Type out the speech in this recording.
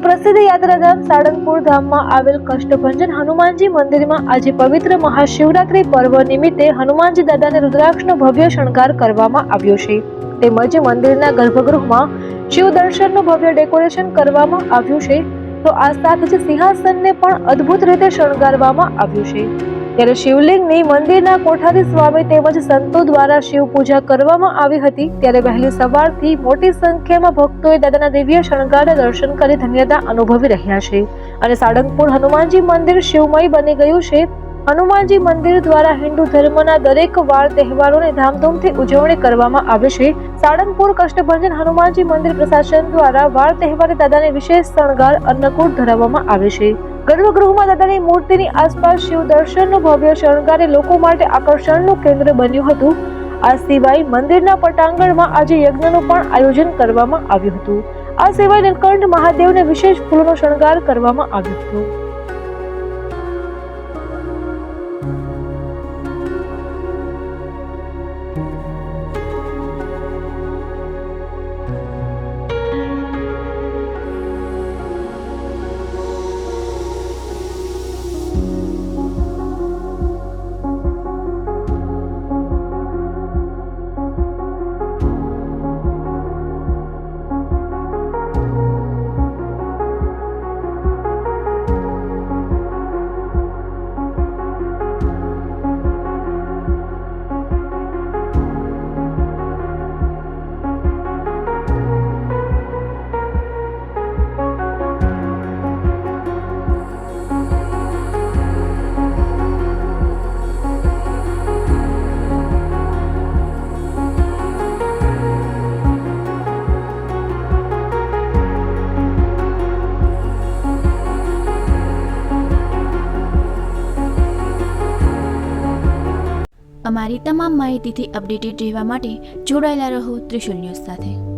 સુપ્રસિદ્ધ યાત્રાધામ સાળંગપુર ધામમાં આવેલ કષ્ટભંજન હનુમાનજી મંદિરમાં આજે પવિત્ર મહાશિવરાત્રી પર્વ નિમિત્તે હનુમાનજી દાદાને રુદ્રાક્ષનો ભવ્ય શણગાર કરવામાં આવ્યો છે. તેમજ મંદિરના ગર્ભગૃહમાં શિવ દર્શનનું ભવ્ય ડેકોરેશન કરવામાં આવ્યું છે. તો આ સાથે જ સિંહાસનને પણ અદ્ભુત રીતે શણગારવામાં આવ્યું છે. ત્યારે શિવલિંગની મંદિરના કોઠારી સ્વામી તેમજ સંતો દ્વારા શિવ પૂજા કરવામાં આવી હતી. ત્યારે વહેલી સવારથી મોટી સંખ્યામાં ભક્તોએ દાદાના દિવ્ય શણગારના દર્શન કરી ધન્યતા અનુભવી રહ્યા છે. અને સાળંગપુર હનુમાનજી મંદિર શિવમય બની ગયું છે. હનુમાનજી મંદિર દ્વારા હિન્દુ ધર્મના દરેક વાર તહેવારોની ધામધૂમથી ઉજવણી કરવામાં આવે છે. સાળંગપુર કષ્ટભંજન હનુમાનજી મંદિર પ્રશાસન દ્વારા વાર તહેવારે દાદાને વિશેષ શણગાર અન્નકૂટ ધરાવવામાં આવે છે. ગર્ભગૃહમાં દાદાની મૂર્તિની આસપાસ શિવ દર્શનનું ભવ્ય શણગાર લોકો માટે આકર્ષણનું કેન્દ્ર બન્યું હતું. આ સિવાય મંદિરના પટાંગણમાં આજે યજ્ઞનું પણ આયોજન કરવામાં આવ્યું હતું. આ સિવાય નીલકંઠ મહાદેવને વિશેષ ફૂલોનો શણગાર કરવામાં આવ્યો હતો. અમારી તમામ માહિતીથી અપડેટેડ રહેવા માટે જોડાયેલા રહો ત્રિશુલ ન્યૂઝ સાથે.